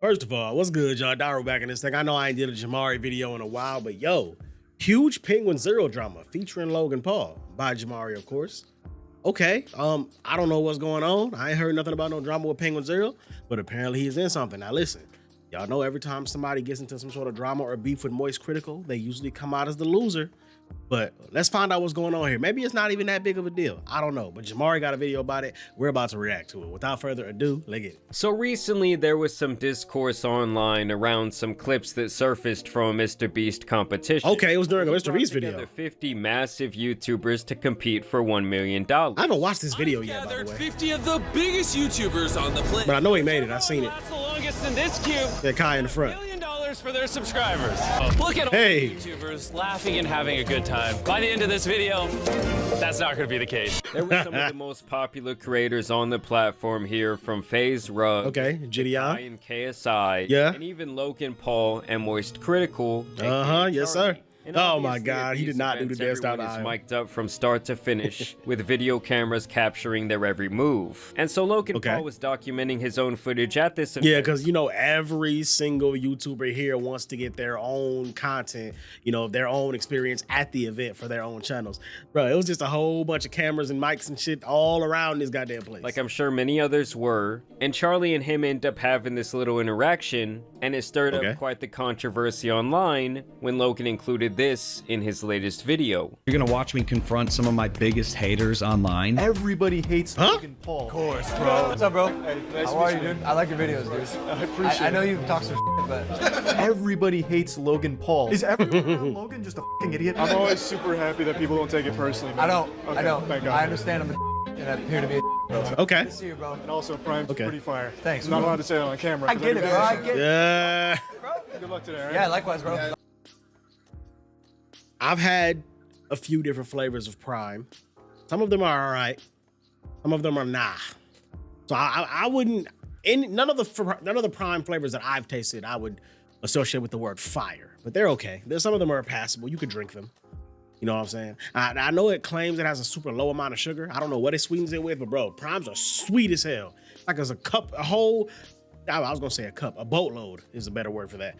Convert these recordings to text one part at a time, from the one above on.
First of all, what's good, y'all? Dairu back in this thing. I know I ain't did a JAMARI video in a while, but yo, Huge Penguinz0 Drama featuring Logan Paul by JAMARI, of course. Okay, I don't know what's going on. I ain't heard nothing about no drama with Penguinz0, but apparently he's in something. Now listen, y'all know every time somebody gets into some sort of drama or beef with MoistCritikal, they usually come out as the loser. But let's find out what's going on here. Maybe it's not even that big of a deal. I don't know. But JAMARI got a video about it. We're about to react to it. Without further ado, let's get it. So recently there was some discourse online around some clips that surfaced from a Mr. Beast competition. Okay, it was during a Mr. Beast video. 50 massive YouTubers to compete for $1 million. I haven't watched this video yet, by the way. 50 of the biggest YouTubers on the planet. But I know he made it. I've seen it. That's the longest in this cube. They're Kai in the front. $1 million for their subscribers. Look at all the YouTubers laughing and having a good time. By the end of this video, that's not going to be the case. There were some of the most popular creators on the platform here, from FaZe Rug, okay, GDI, and KSI, yeah, and even Logan Paul and MoistCritikal. Yes sir. And oh my God, he did not do the dance down the aisle. Mic'd up from start to finish with video cameras capturing their every move. And so Logan Paul was documenting his own footage at this event. Yeah, because you know every single YouTuber here wants to get their own content, you know, their own experience at the event for their own channels. Bro, it was just a whole bunch of cameras and mics and shit all around this goddamn place. Like I'm sure many others were. And Charlie and him end up having this little interaction, and it stirred up quite the controversy online when Logan included this in his latest video. You're gonna watch me confront some of my biggest haters online. Everybody hates Logan Paul. Of course, bro. What's up, bro? Hey, nice How are you, dude? I like your videos, dude. I appreciate it. I know you've talked some shit, but... Everybody hates Logan Paul. Is everyone around Logan just a fucking idiot? I'm always super happy that people don't take it personally, man. I don't. Okay, I don't. thank God. I understand I'm a and I appear to be a bro. Okay. Good to see you, bro. And also, Prime's pretty fire. Thanks. I'm not allowed to say it on camera. I get it, bro. I get it. Yeah. Good luck today, right? Yeah, likewise, bro. I've had a few different flavors of Prime. Some of them are all right. Some of them are nah. So I wouldn't, none of the Prime flavors that I've tasted, I would associate with the word fire, but they're okay. Some of them are passable. You could drink them. You know what I'm saying? I know it claims it has a super low amount of sugar. I don't know what it sweetens it with, but bro, Primes are sweet as hell. Like it's a cup, a whole, I was gonna say a cup, a boatload is a better word for that,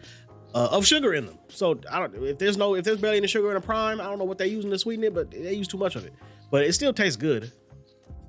of sugar in them. So I don't, if there's barely any sugar in a Prime, I don't know what they're using to sweeten it, but they use too much of it. But it still tastes good.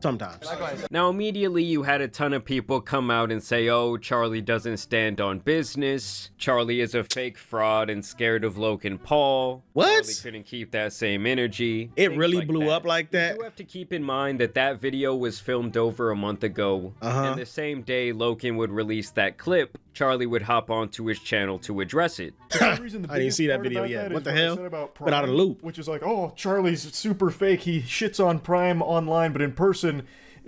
Sometimes. Now immediately you had a ton of people come out and say, oh, Charlie doesn't stand on business. Charlie is a fake fraud and scared of Logan Paul. What? Charlie couldn't keep that same energy. It really blew up like that. You have to keep in mind that that video was filmed over a month ago. And the same day Logan would release that clip, Charlie would hop onto his channel to address it. I didn't see that video yet. What the hell? But out of the loop. Which is like, oh, Charlie's super fake. He shits on Prime online, but in person,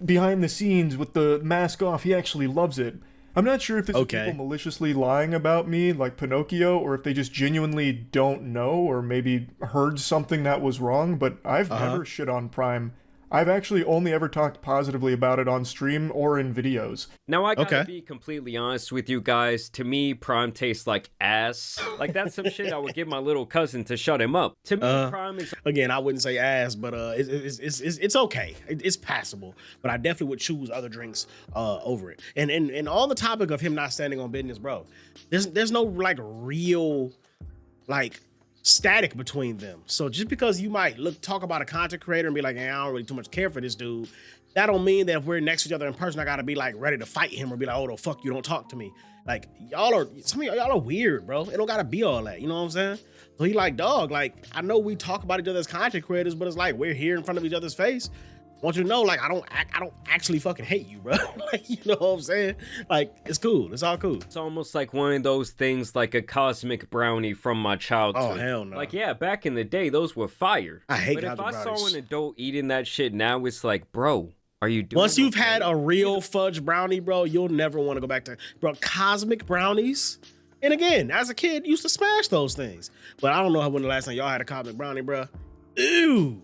behind the scenes with the mask off, he actually loves it. I'm not sure if this is people maliciously lying about me, like Pinocchio, or if they just genuinely don't know, or maybe heard something that was wrong, but I've never shit on Prime. I've actually only ever talked positively about it on stream or in videos. Now, I gotta be completely honest with you guys. To me, Prime tastes like ass. Like, that's some shit I would give my little cousin to shut him up. To me, Prime is... Again, I wouldn't say ass, but it's okay. It's passable. But I definitely would choose other drinks over it. And on the topic of him not standing on business, bro, there's no, like, real, like... static between them. So just because you might talk about a content creator and be like, hey, I don't really too much care for this dude, that don't mean that if we're next to each other in person, I gotta be like ready to fight him or be like, oh, the fuck you don't talk to me. Like some of y'all are weird, bro. It don't gotta be all that, you know what I'm saying? So he like, dog, like, I know we talk about each other as content creators, but it's like we're here in front of each other's face. I want you to know, like, I don't actually fucking hate you, bro. Like, you know what I'm saying? Like, it's cool. It's all cool. It's almost like one of those things, like a cosmic brownie from my childhood. Oh, hell no. Like, yeah, back in the day, those were fire. I hate But if I brownies. saw an adult eating that shit now, it's like, bro, are you doing Once you've had a real fudge brownie, bro, you'll never want to go back to, bro, cosmic brownies. And again, as a kid, used to smash those things. But I don't know when the last time y'all had a cosmic brownie, bro. Ew.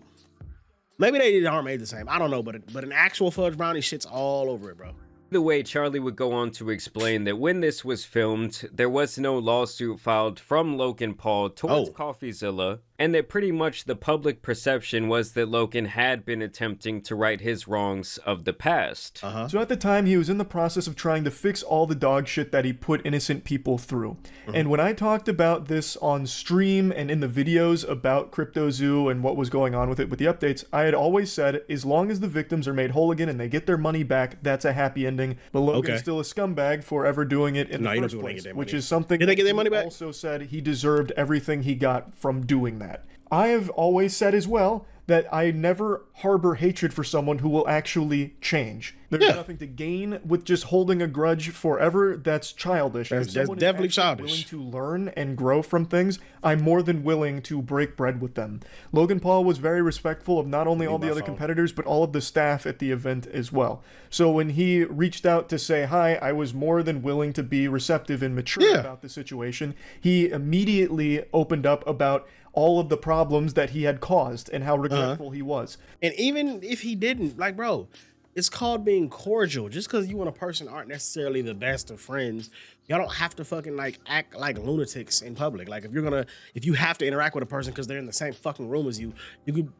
Maybe they aren't made the same. I don't know, but an actual fudge brownie shit's all over it, bro. Either way, Charlie would go on to explain that when this was filmed, there was no lawsuit filed from Logan Paul towards CoffeeZilla, and that pretty much the public perception was that Logan had been attempting to right his wrongs of the past. So at the time, he was in the process of trying to fix all the dog shit that he put innocent people through. And when I talked about this on stream and in the videos about CryptoZoo and what was going on with it with the updates, I had always said, as long as the victims are made whole again and they get their money back, that's a happy ending. But Logan's still a scumbag for ever doing it in the first place, which is something Did they get their money back? Also said he deserved everything he got from doing that. I have always said as well that I never harbor hatred for someone who will actually change. There's nothing to gain with just holding a grudge forever. That's childish. That's definitely childish. Willing to learn and grow from things, I'm more than willing to break bread with them. Logan Paul was very respectful of not only all the other competitors, but all of the staff at the event as well. So when he reached out to say hi, I was more than willing to be receptive and mature about the situation. He immediately opened up about all of the problems that he had caused and how regretful he was. And even if he didn't, like, bro, it's called being cordial. Just because you and a person aren't necessarily the best of friends, y'all don't have to fucking like act like lunatics in public. Like if you have to interact with a person because they're in the same fucking room as you, you could,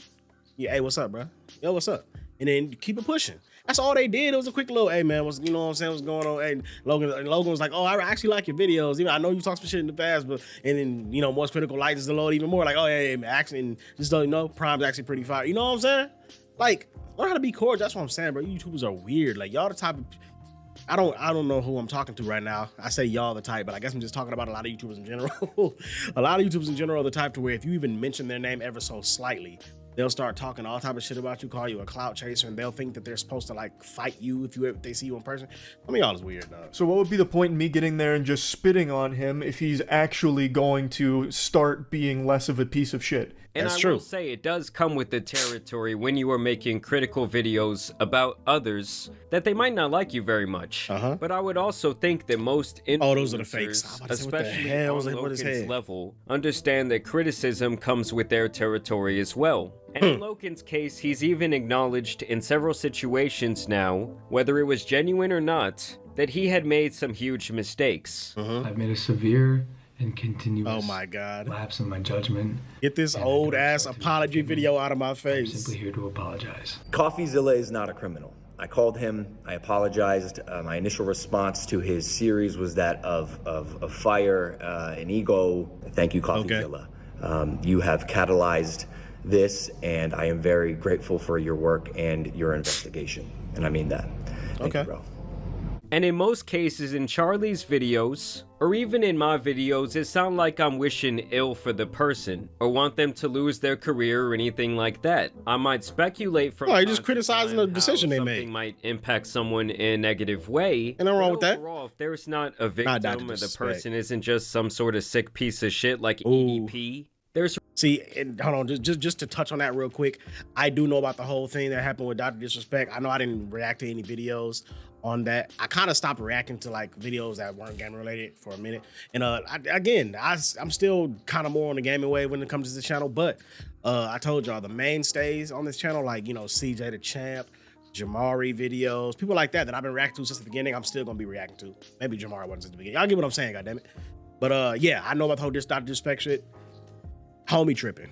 hey, what's up, bro? Yo, what's up? And then keep it pushing. That's all they did. It was a quick little, hey man, you know what I'm saying, what's going on? And Logan was like, oh, I actually like your videos. Even I know you talked some shit in the past, but and then you know, MoistCritikal lightens the load even more. Like, oh yeah, actually, and just don't know, Prime's actually pretty fire. You know what I'm saying? Like, learn how to be cordial. That's what I'm saying, bro. You YouTubers are weird. Like y'all the type of, I don't know who I'm talking to right now. I say y'all the type, but I guess I'm just talking about a lot of YouTubers in general. A lot of YouTubers in general are the type to where if you even mention their name ever so slightly, they'll start talking all type of shit about you, call you a clout chaser, and they'll think that they're supposed to like fight you if they see you in person. I mean, y'all is weird, dog. So what would be the point in me getting there and just spitting on him if he's actually going to start being less of a piece of shit? And I will say it does come with the territory when you are making critical videos about others that they might not like you very much. But I would also think that most influencers, those are the fakes. especially on Logan's level, understand that criticism comes with their territory as well. And in Logan's case, he's even acknowledged in several situations now, whether it was genuine or not, that he had made some huge mistakes. I've made a severe and continuous God, lapse in my judgment. Get this old ass apology video out of my face. I'm simply here to apologize. CoffeeZilla is not a criminal. I called him, I apologized. My initial response to his series was that of fire and ego. Thank you, CoffeeZilla. You have catalyzed this, and I am very grateful for your work and your investigation. And I mean that. Thank you, bro. And in most cases in Charlie's videos, or even in my videos, it sounds like I'm wishing ill for the person, or want them to lose their career or anything like that. I might speculate from you're just criticizing the decision they made. Something might impact someone in a negative way. And nothing wrong with that. Overall, if there's not a victim or the person isn't just some sort of sick piece of shit like EDP, there's... See, and hold on, just to touch on that real quick, I do know about the whole thing that happened with Dr. Disrespect. I know I didn't react to any videos on that. I kind of stopped reacting to like videos that weren't game related for a minute. And I'm still kind of more on the gaming wave when it comes to this channel, but I told y'all the mainstays on this channel, like, you know, CJ the Champ, JAMARI videos, people like that I've been reacting to since the beginning, I'm still gonna be reacting to. Maybe JAMARI wasn't at the beginning. Y'all get what I'm saying, goddammit. But yeah, I know about the whole Dr. Disrespect shit. Homie tripping.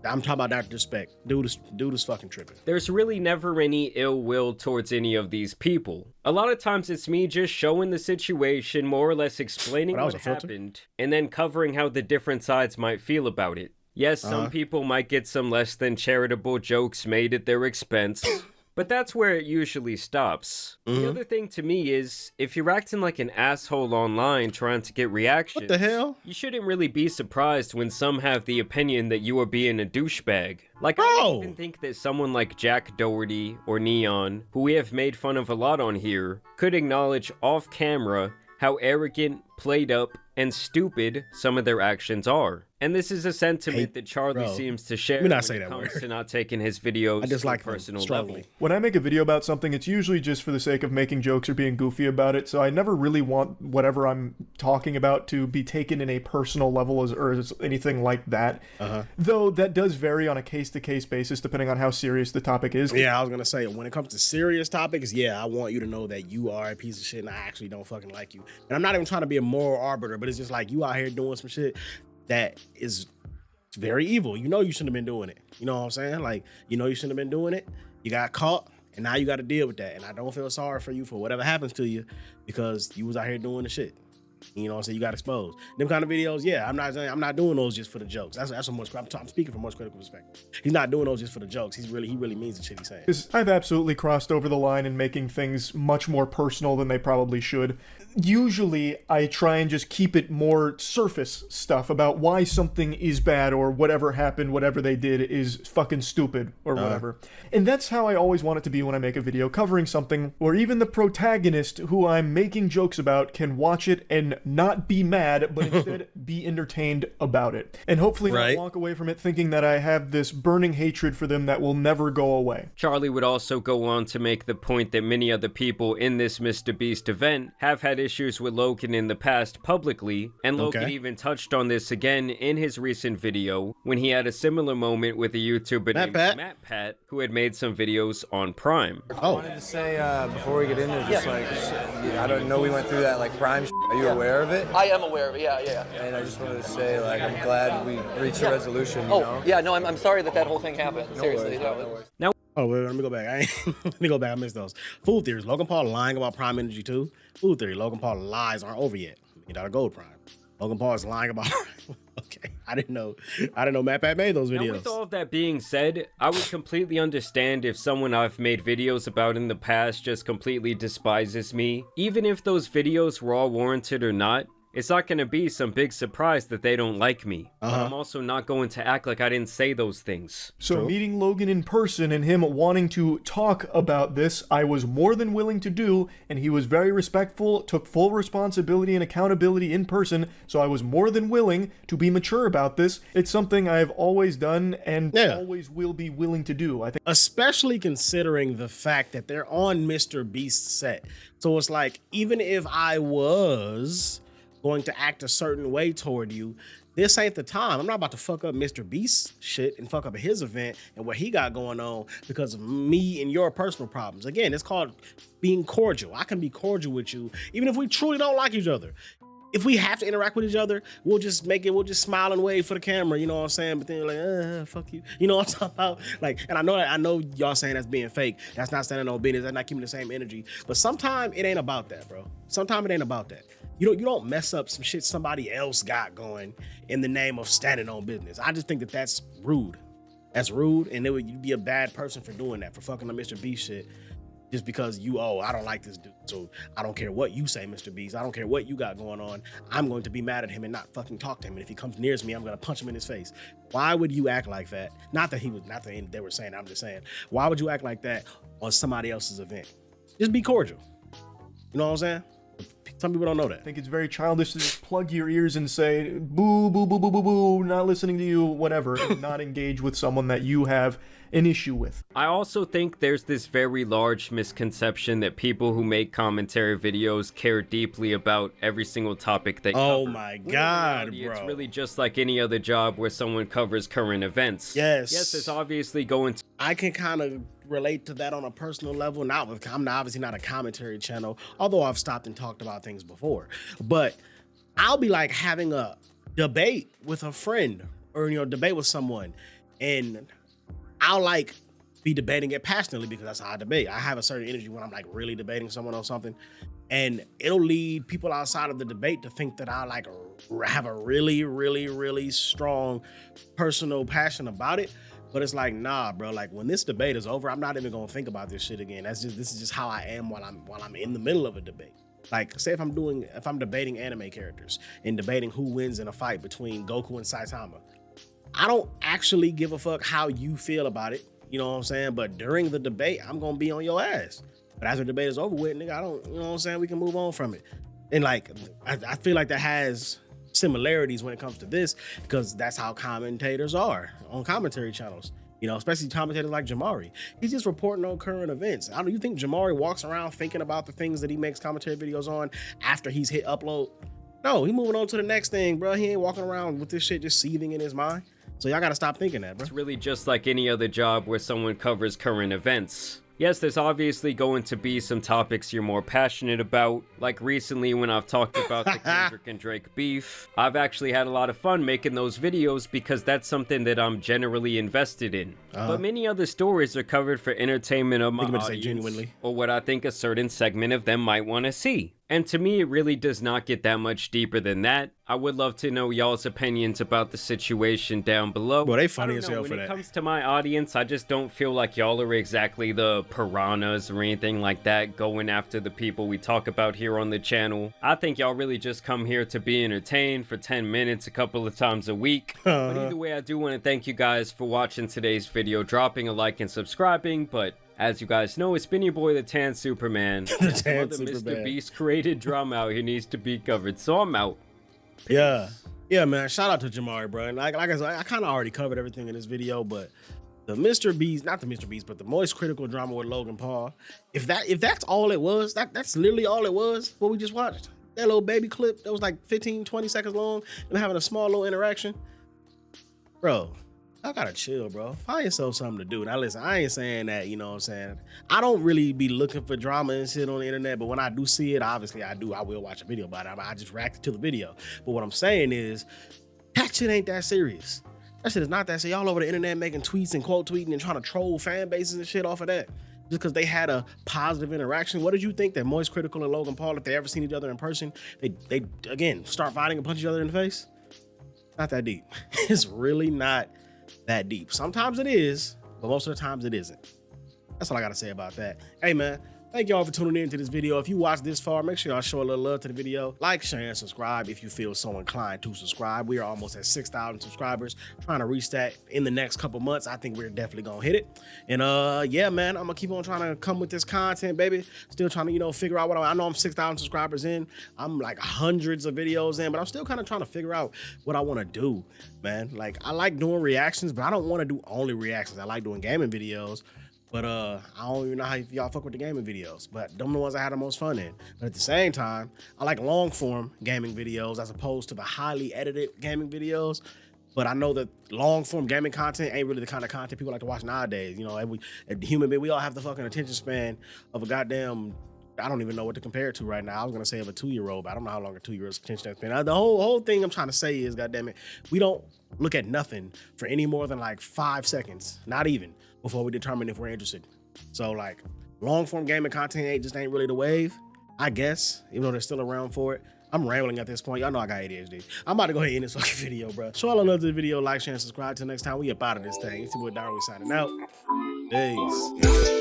I'm talking about Dr. Disrespect. Dude is fucking tripping. There's really never any ill will towards any of these people. A lot of times it's me just showing the situation, more or less explaining what happened, and then covering how the different sides might feel about it. Yes, some people might get some less than charitable jokes made at their expense, but that's where it usually stops. The other thing to me is, if you're acting like an asshole online trying to get reactions, what the hell? You shouldn't really be surprised when some have the opinion that you are being a douchebag. Like, I don't even think that someone like Jack Doherty or Neon, who we have made fun of a lot on here, could acknowledge off camera how arrogant, played up, and stupid some of their actions are. And this is a sentiment that Charlie seems to share when it comes to not taking his videos to a personal level. When I make a video about something, it's usually just for the sake of making jokes or being goofy about it, so I never really want whatever I'm talking about to be taken in a personal level or anything like that. Though that does vary on a case-to-case basis depending on how serious the topic is. Yeah, I was gonna say, when it comes to serious topics, yeah, I want you to know that you are a piece of shit and I actually don't fucking like you. And I'm not even trying to be a moral arbiter, but it's just like you out here doing some shit that is It's very evil. You know you shouldn't have been doing it. You know what I'm saying? Like, you know you shouldn't have been doing it. You got caught, and now you got to deal with that. And I don't feel sorry for you for whatever happens to you, because you was out here doing the shit. You know what I'm saying? You got exposed. Them kind of videos, yeah, I'm not doing those just for the jokes. That's what I'm speaking from most critical perspective. He's not doing those just for the jokes. He really means the shit he's saying. I've absolutely crossed over the line in making things much more personal than they probably should. Usually, I try and just keep it more surface stuff about why something is bad, or whatever happened, whatever they did is fucking stupid, or whatever. And that's how I always want it to be when I make a video covering something where even the protagonist who I'm making jokes about can watch it and not be mad, but instead be entertained about it. And hopefully not walk away from it thinking that I have this burning hatred for them that will never go away. Charlie would also go on to make the point that many other people in this Mr. Beast event have had issues with Logan in the past publicly, and Logan even touched on this again in his recent video when he had a similar moment with a YouTuber named Matt Pat, who had made some videos on Prime. I wanted to say before we get in there, just like, I don't know we went through that like Prime shit. Are you aware of it? I am aware of it, yeah. And I just wanted to say, like, I'm glad we reached a resolution, you know? Yeah, no, I'm sorry that whole thing happened. Seriously. No worries. Now, oh, wait, let me go back. Let me go back. I missed those. Food theories. Logan Paul lying about Prime Energy too. Food theory. Logan Paul lies aren't over yet. $1 gold Prime. Logan Paul is lying about. Okay, I didn't know Matt Pat made those videos. Now, with all of that being said, I would completely understand if someone I've made videos about in the past just completely despises me. Even if those videos were all warranted or not, it's not going to be some big surprise that they don't like me. But I'm also not going to act like I didn't say those things. So meeting Logan in person and him wanting to talk about this, I was more than willing to do, and he was very respectful, took full responsibility and accountability in person, so I was more than willing to be mature about this. It's something I've always done and always will be willing to do. I think, especially considering the fact that they're on Mr. Beast's set. So it's like, even if I was going to act a certain way toward you, this ain't the time. I'm not about to fuck up Mr. Beast's shit and fuck up his event and what he got going on because of me and your personal problems. Again, it's called being cordial. I can be cordial with you, even if we truly don't like each other. If we have to interact with each other, we'll just smile and wave for the camera, you know what I'm saying? But then you're like, fuck you. You know what I'm talking about? Like, and I know y'all saying that's being fake. That's not standing on business. That's not keeping the same energy. But sometimes it ain't about that, bro. Sometimes it ain't about that. You don't mess up some shit somebody else got going in the name of standing on business. I just think that that's rude. That's rude, and you'd be a bad person for doing that, for fucking up Mr. Beast shit. Just because I don't like this dude, so I don't care what you say, Mr. Beast. I don't care what you got going on. I'm going to be mad at him and not fucking talk to him. And if he comes near me, I'm going to punch him in his face. Why would you act like that? Not that they were saying, I'm just saying. Why would you act like that on somebody else's event? Just be cordial. You know what I'm saying? Some people don't know that. I think it's very childish to just plug your ears and say, boo, boo, boo, boo, boo, boo, not listening to you, whatever, and not engage with someone that you have an issue with. I also think there's this very large misconception that people who make commentary videos care deeply about every single topic they cover. Oh my God, bro. It's really just like any other job where someone covers current events. Yes, it's obviously going to... I can kind of relate to that on a personal level. I'm obviously not a commentary channel, although I've stopped and talked about things before. But I'll be like having a debate with a friend or, debate with someone, and I'll like be debating it passionately because that's how I debate. I have a certain energy when I'm like really debating someone on something, and it'll lead people outside of the debate to think that I like have a really, really, really strong personal passion about it. But it's like, nah, bro, like when this debate is over, I'm not even gonna think about this shit again. This is just how I am while I'm in the middle of a debate. Like, say if I'm debating anime characters and debating who wins in a fight between Goku and Saitama, I don't actually give a fuck how you feel about it. You know what I'm saying? But during the debate, I'm gonna be on your ass. But after the debate is over with, nigga, I don't, you know what I'm saying? We can move on from it. And like, I feel like that has similarities when it comes to this, because that's how commentators are on commentary channels. Especially commentators like JAMARI. He's just reporting on current events. Do you think JAMARI walks around thinking about the things that he makes commentary videos on after he's hit upload? No, he moving on to the next thing, bro. He ain't walking around with this shit just seething in his mind. So y'all gotta stop thinking that, bro. It's really just like any other job where someone covers current events. Yes, there's obviously going to be some topics you're more passionate about, like recently when I've talked about the Kendrick and Drake beef. I've actually had a lot of fun making those videos because that's something that I'm generally invested in. But many other stories are covered for entertainment of my audience, or what I think a certain segment of them might want to see. And to me, it really does not get that much deeper than that. I would love to know y'all's opinions about the situation down below. Well, they funny as hell for that. When it comes to my audience, I just don't feel like y'all are exactly the piranhas or anything like that going after the people we talk about here on the channel. I think y'all really just come here to be entertained for 10 minutes a couple of times a week. But either way, I do want to thank you guys for watching today's video, dropping a like and subscribing. But as you guys know, it's been your boy, the Tan Superman. The Tan Superman. Mr. Beast created drama out here needs to be covered, so I'm out. Yeah, man. Shout out to Jamari, bro. And like I said, I kind of already covered everything in this video, but the Mr. Beast, not the Mr. Beast, but the MoistCritikal drama with Logan Paul. If that's all it was, that's literally all it was. What we just watched, that little baby clip that was like 15-20 seconds long, and having a small little interaction, bro. I gotta chill, bro. Find yourself something to do. Now listen, I ain't saying that, you know what I'm saying? I don't really be looking for drama and shit on the internet, but when I do see it, obviously I will watch a video about it. I just reacted to the video. But what I'm saying is, that shit ain't that serious. That shit is not that serious. Y'all over the internet making tweets and quote tweeting and trying to troll fan bases and shit off of that. Just because they had a positive interaction. What did you think that MoistCritikal and Logan Paul, if they ever seen each other in person, they again, start fighting and punch each other in the face? Not that deep. It's really not that deep. Sometimes it is, but most of the times it isn't. That's all I gotta say about that. Hey man, thank y'all for tuning in to this video. If you watched this far, make sure y'all show a little love to the video. Like, share, and subscribe if you feel so inclined to subscribe. We are almost at 6,000 subscribers. Trying to reach that in the next couple months. I think we're definitely gonna hit it. And yeah, man, I'm gonna keep on trying to come with this content, baby. Still trying to, you know, figure out what I know I'm 6,000 subscribers in. I'm like hundreds of videos in, but I'm still kind of trying to figure out what I want to do, man. Like, I like doing reactions, but I don't want to do only reactions. I like doing gaming videos. But I don't even know how y'all fuck with the gaming videos, but them the ones I had the most fun in. But at the same time, I like long form gaming videos as opposed to the highly edited gaming videos. But I know that long form gaming content ain't really the kind of content people like to watch nowadays. You know, every human being, we all have the fucking attention span of a goddamn, I don't even know what to compare it to right now. I was gonna say of a 2-year-old, but I don't know how long a 2-year-old's attention span. The whole thing I'm trying to say is, goddamn it, we don't look at nothing for any more than like 5 seconds, not even, before we determine if we're interested. So like, long form gaming content just ain't really the wave, I guess, even though they're still around for it. I'm rambling at this point. Y'all know I got ADHD. I'm about to go ahead and end this fucking video, bro. Show all love to the video, like, share, and subscribe. Till next time, we up out of this thing. It's your boy Dairu signing out. Peace.